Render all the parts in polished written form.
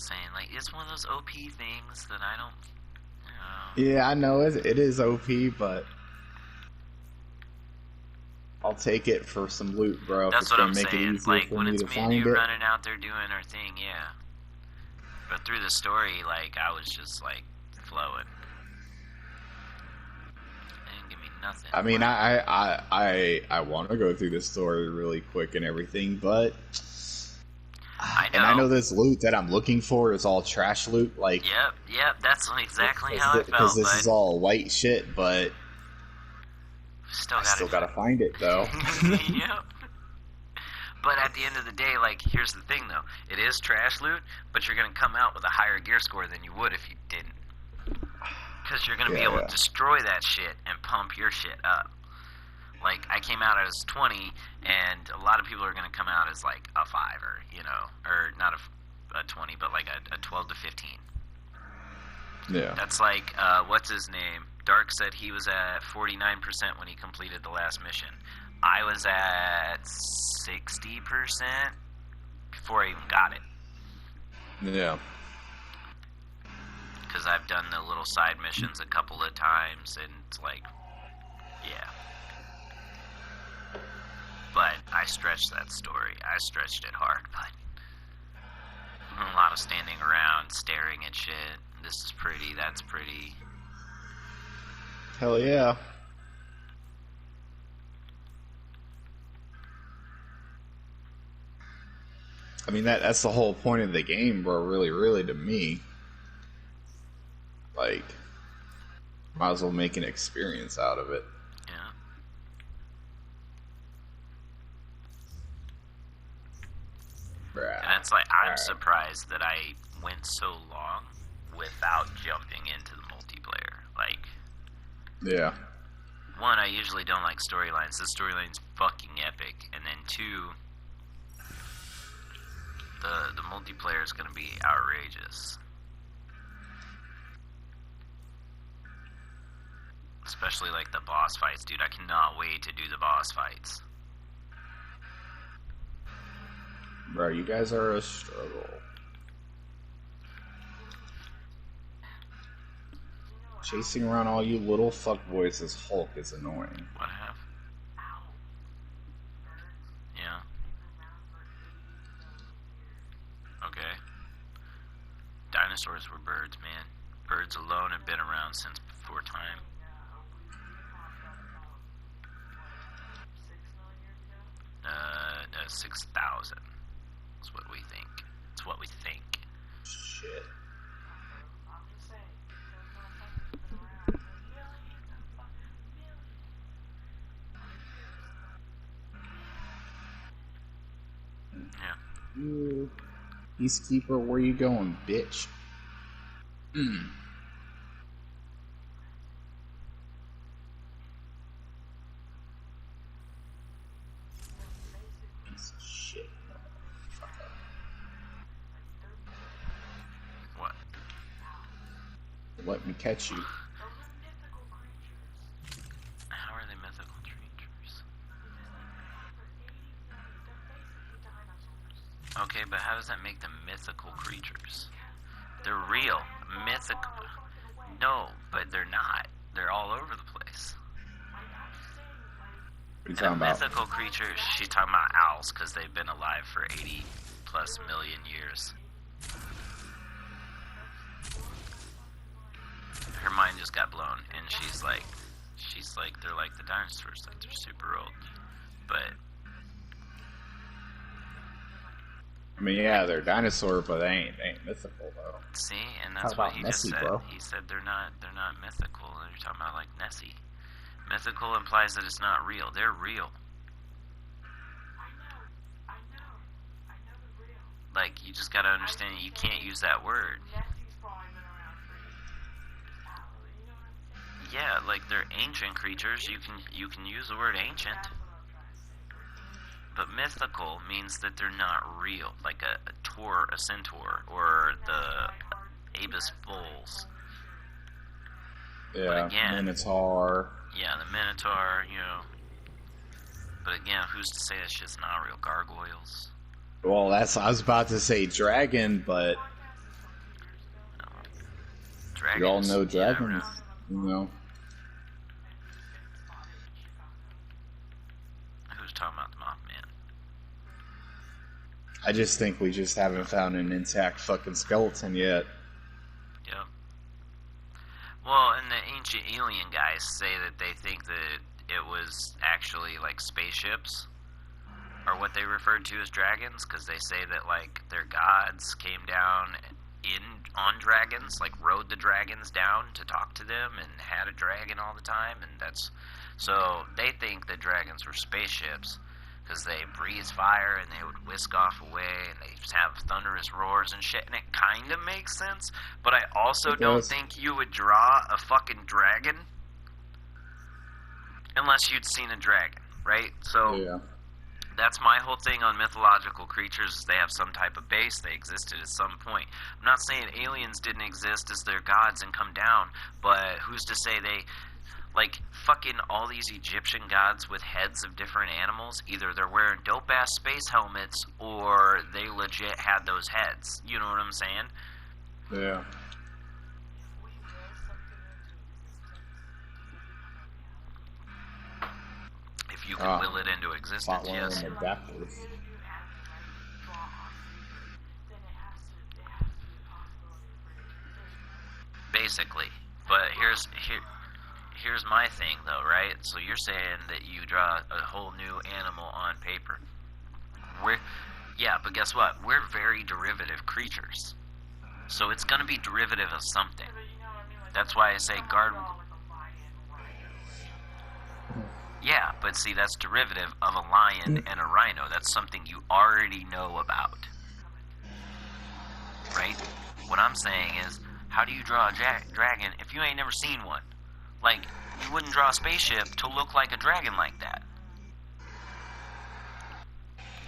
saying, like, it's one of those OP things that I don't, you know. Yeah, I know it is OP, but I'll take it for some loot, bro. If That's it's what gonna I'm make it saying. easier Like, for when me it's to me and you find it. running out there doing our thing, yeah. But through the story, like, I was just, like, flowing. They didn't give me nothing. I mean, I want to go through the story really quick and everything, but I and I know know. this loot that I'm looking for is all trash loot, like Yep, that's exactly how I because felt, this bud. is all white shit. But Still I got still gotta find it though. it. Yep. But at the end of the day, like, here's the thing, though. It is trash loot, but you're going to come out with a higher gear score than you would if you didn't. Because you're going to be able to destroy that shit and pump your shit up. Like, I came out as 20, and a lot of people are going to come out as, like, a 5, or, you know, or not a 20, but, like, a 12 to 15. Yeah. That's like, what's his name? Dark said he was at 49% when he completed the last mission. I was at 60% before I even got it. Yeah. Because I've done the little side missions a couple of times, and it's like, yeah. But I stretched that story. I stretched it hard, but a lot of standing around, staring at shit. This is pretty, that's pretty. Hell yeah. I mean that's the whole point of the game, bro. Really, to me. Like, might as well make an experience out of it. Yeah. And it's like, I'm surprised that I went so long without jumping into the multiplayer. Like, yeah. One, I usually don't like storylines. This storyline's fucking epic. And then two, the multiplayer is going to be outrageous. Especially, like, the boss fights. Dude, I cannot wait to do the boss fights. Bro, you guys are a struggle. Chasing around all you little fuckboys as Hulk is annoying. What have? Yeah. Okay. Dinosaurs were birds, man. Birds alone have been around since before time. 6,000. That's what we think. It's what we think. Shit. Yeah. You, Peacekeeper, where you going, bitch? Piece of shit. What? Let me catch you. How are they mythical creatures? Okay, but how does that make them mythical creatures? They're real. Mythical. No, but they're not. They're all over the place. What are you talking about? Mythical creatures, she's talking about owls, because they've been alive for 80 plus million years. Her mind just got blown, and she's like, they're like the dinosaurs, like they're super old. But I mean, yeah, they're dinosaur, but they ain't mythical though. see, and that's Talk what about he Nessie, just said. bro. He said they're not mythical. And you're talking about like Nessie. Mythical implies that it's not real. They're real. I know they're real. Like, you just gotta understand, you can't use that word. Yeah, like they're ancient creatures. You can use the word ancient. But mythical means that they're not real, like a centaur, or the Abus bulls. Yeah, again, Minotaur. Yeah, the Minotaur, you know. But again, who's to say that shit's not real? Gargoyles. Well, I was about to say dragon, but We all know Dragons. Yeah, dragons, you know. Who's talking about the Mothman? I just think we just haven't found an intact fucking skeleton yet. Yep. Well, and the ancient alien guys say that they think that it was actually like spaceships, or what they referred to as dragons, because they say that like their gods came down on dragons, like rode the dragons down to talk to them and had a dragon all the time, and that's so they think that dragons were spaceships because they breathe fire and they would whisk off away and they have thunderous roars and shit, and it kind of makes sense, but I also don't think you would draw a fucking dragon unless you'd seen a dragon, right? So Yeah. that's my whole thing on mythological creatures, is they have some type of base, they existed at some point. I'm not saying aliens didn't exist as their gods and come down, but who's to say they, like, fucking all these Egyptian gods with heads of different animals, either they're wearing dope-ass space helmets, or they legit had those heads. You know what I'm saying? Yeah. If you can will it into existence, yes. Backwards. Basically. But here's my thing, though, right? So you're saying that you draw a whole new animal on paper. Yeah, but guess what? We're very derivative creatures. So it's going to be derivative of something. That's why I say Yeah, but see, that's derivative of a lion and a rhino. That's something you already know about. Right? What I'm saying is, how do you draw a dragon if you ain't never seen one? Like, you wouldn't draw a spaceship to look like a dragon like that.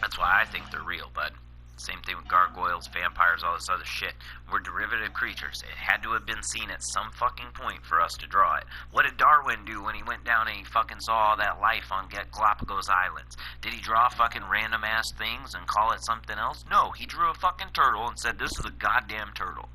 That's why I think they're real, bud. Same thing with gargoyles, vampires, all this other shit. We're derivative creatures. It had to have been seen at some fucking point for us to draw it. What did Darwin do when he went down and he fucking saw all that life on Galapagos Islands? Did he draw fucking random ass things and call it something else? No, he drew a fucking turtle and said, this is a goddamn turtle.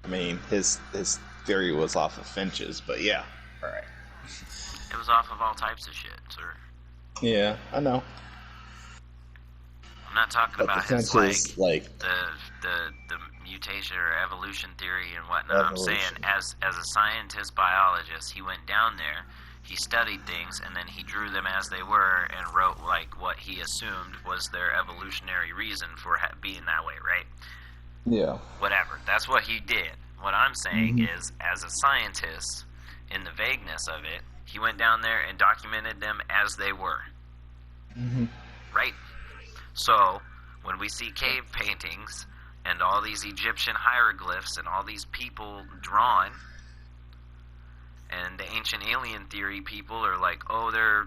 I mean, his theory was off of finches, but yeah. Alright. It was off of all types of shit, sir. Yeah, I know. I'm not talking but about his, like the mutation or evolution theory and whatnot. I'm saying as a scientist biologist, he went down there, he studied things, and then he drew them as they were and wrote like what he assumed was their evolutionary reason for being that way, right? Yeah. Whatever. That's what he did. What I'm saying is, as a scientist, in the vagueness of it, he went down there and documented them as they were. Right? So, when we see cave paintings and all these Egyptian hieroglyphs and all these people drawn, and the ancient alien theory people are like, oh, they're,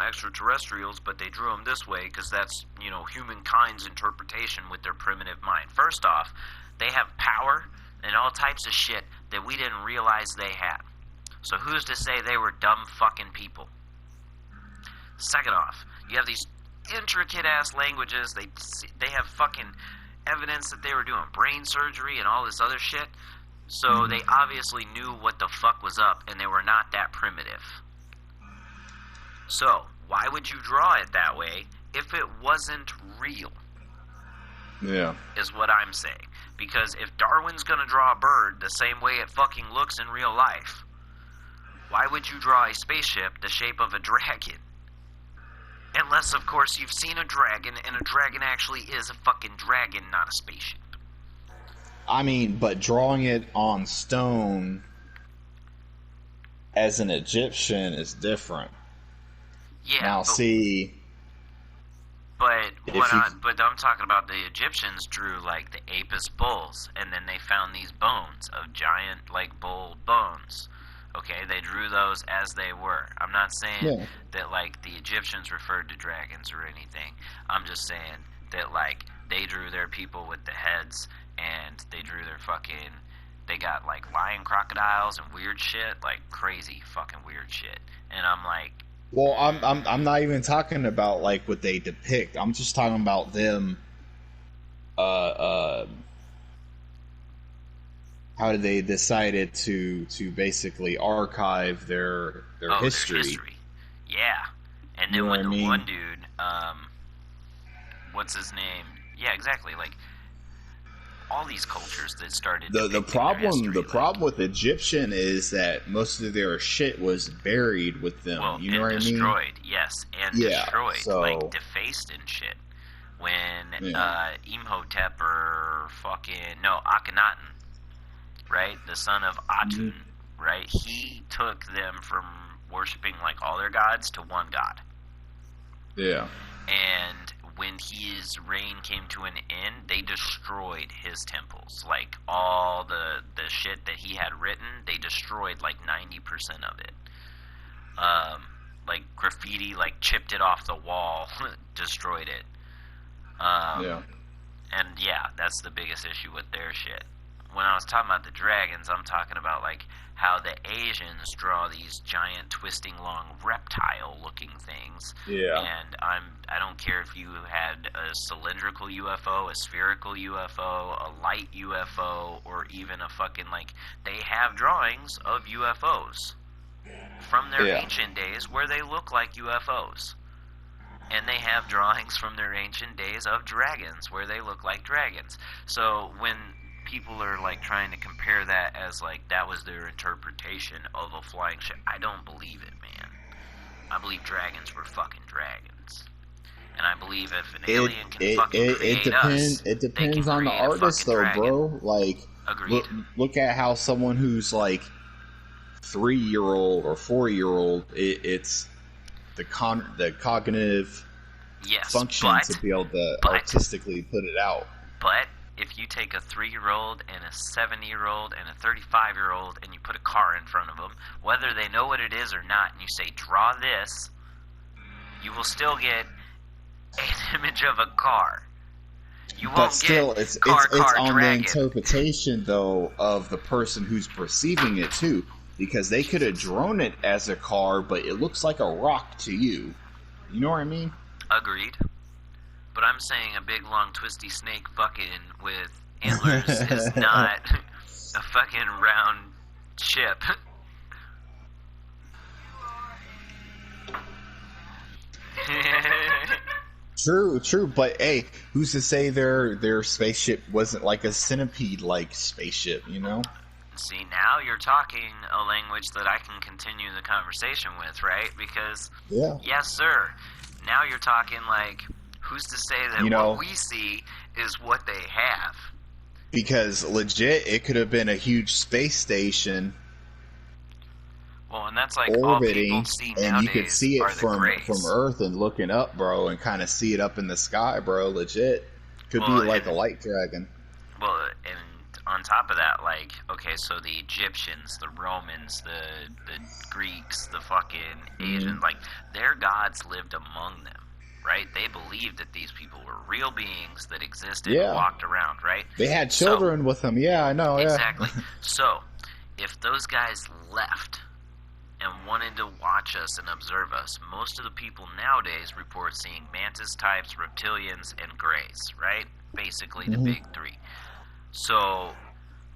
extraterrestrials, but they drew them this way because that's, humankind's interpretation with their primitive mind. First off, they have power and all types of shit that we didn't realize they had. So who's to say they were dumb fucking people? Second off, you have these intricate-ass languages. They have fucking evidence that they were doing brain surgery and all this other shit. So they obviously knew what the fuck was up, and they were not that primitive. So, why would you draw it that way if it wasn't real? Yeah. Is what I'm saying. Because if Darwin's gonna draw a bird the same way it fucking looks in real life, why would you draw a spaceship the shape of a dragon? Unless, of course, you've seen a dragon, and a dragon actually is a fucking dragon, not a spaceship. I mean, but drawing it on stone as an Egyptian is different. Yeah. Now, see... But I'm talking about the Egyptians drew, like, the Apis bulls, and then they found these bones of giant, like, bull bones. Okay, they drew those as they were. I'm not saying that, like, the Egyptians referred to dragons or anything. I'm just saying that, like, they drew their people with the heads, and they drew their fucking... They got, like, lion crocodiles and weird shit, like, crazy fucking weird shit. And I'm like... Well, I'm not even talking about, like, what they depict. I'm just talking about them, how they decided to basically archive their Their history. history. Yeah. And You then know what when I the mean? one dude, what's his name? Yeah, exactly. Like all these cultures that started The depicting their problem history, the like, problem with Egyptian is that most of their shit was buried with them. well, You know and what I mean? destroyed. Yes, and Yeah. destroyed, like So defaced and shit. When yeah. Imhotep or fucking no Akhenaten, right, the son of Mhm. Atun, right, he took them from worshiping like all their gods to one god. Yeah. And when his reign came to an end, they destroyed his temples. Like all the shit that he had written, they destroyed like 90% of it. Like graffiti, like chipped it off the wall, destroyed it. Yeah. And yeah, that's the biggest issue with their shit. When I was talking about the dragons, I'm talking about like how the Asians draw these giant twisting long reptile looking things. Yeah. And I don't care if you had a cylindrical UFO, a spherical UFO, a light UFO, or even a fucking like they have drawings of UFOs from their Yeah. ancient days where they look like UFOs. And they have drawings from their ancient days of dragons where they look like dragons. So when people are like trying to compare that as like that was their interpretation of a flying ship, I don't believe it, man. I believe dragons were fucking dragons. And I believe if an alien can fucking create us, It they can depends on the create a artist fucking though, dragon. bro. Like Agreed. look at how someone who's like 3-year-old or 4-year-old, it's the cognitive Yes, function to be able to but artistically put it out. But if you take a 3-year-old and a 7-year-old and a 35-year-old and you put a car in front of them, whether they know what it is or not, and you say, draw this, you will still get an image of a car. You But won't still, get car, it's on the dragon. interpretation though of the person who's perceiving it too, because they could have drawn it as a car, but it looks like a rock to you. You know what I mean? Agreed. But I'm saying a big, long, twisty snake fucking with antlers is not a fucking round ship. True, but hey, who's to say their spaceship wasn't like a centipede like spaceship, you know? See, now you're talking a language that I can continue the conversation with, right? Because, Yeah. yes, sir. Now you're talking like, who's to say that You know, what we see is what they have? because legit it could have been a huge space station Well, and that's like all people orbiting, see and you could nowadays see it are the from grays. Earth and looking up, bro, and kind of see it up in the sky, bro. Legit, could be Well, like and a light dragon. well, and on top of that, like, okay, so the Egyptians, the Romans, the Greeks, the fucking Asians, like, their gods lived among them, right? They believed that these people were real beings that existed and Yeah, walked around, right? they had children with them. Yeah, I know. Exactly. Yeah. So, if those guys left and wanted to watch us and observe us, most of the people nowadays report seeing mantis types, reptilians, and grays, right? Basically the big three. So,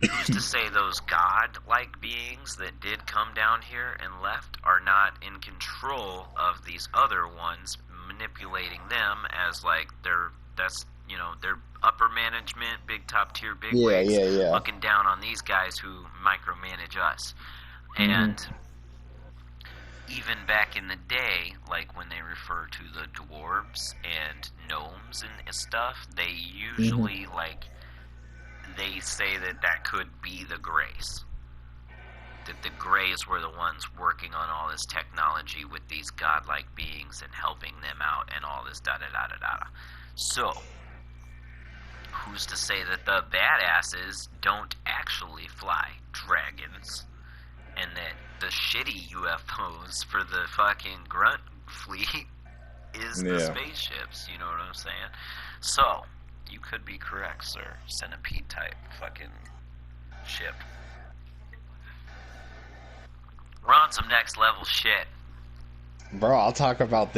who's to say those god-like beings that did come down here and left are not in control of these other ones, manipulating them as like their upper management, big top tier bigwigs, Yeah. looking down on these guys who micromanage us. And even back in the day, like when they refer to the dwarves and gnomes and stuff, they usually they say that could be the Greys. That the Greys were the ones working on all this technology with these godlike beings and helping them out and all this da-da-da-da-da. So, who's to say that the badasses don't actually fly dragons? And that the shitty UFOs for the fucking grunt fleet is the spaceships, you know what I'm saying? So, you could be correct, sir. Centipede type fucking ship. We're on some next level shit. Bro, I'll talk about this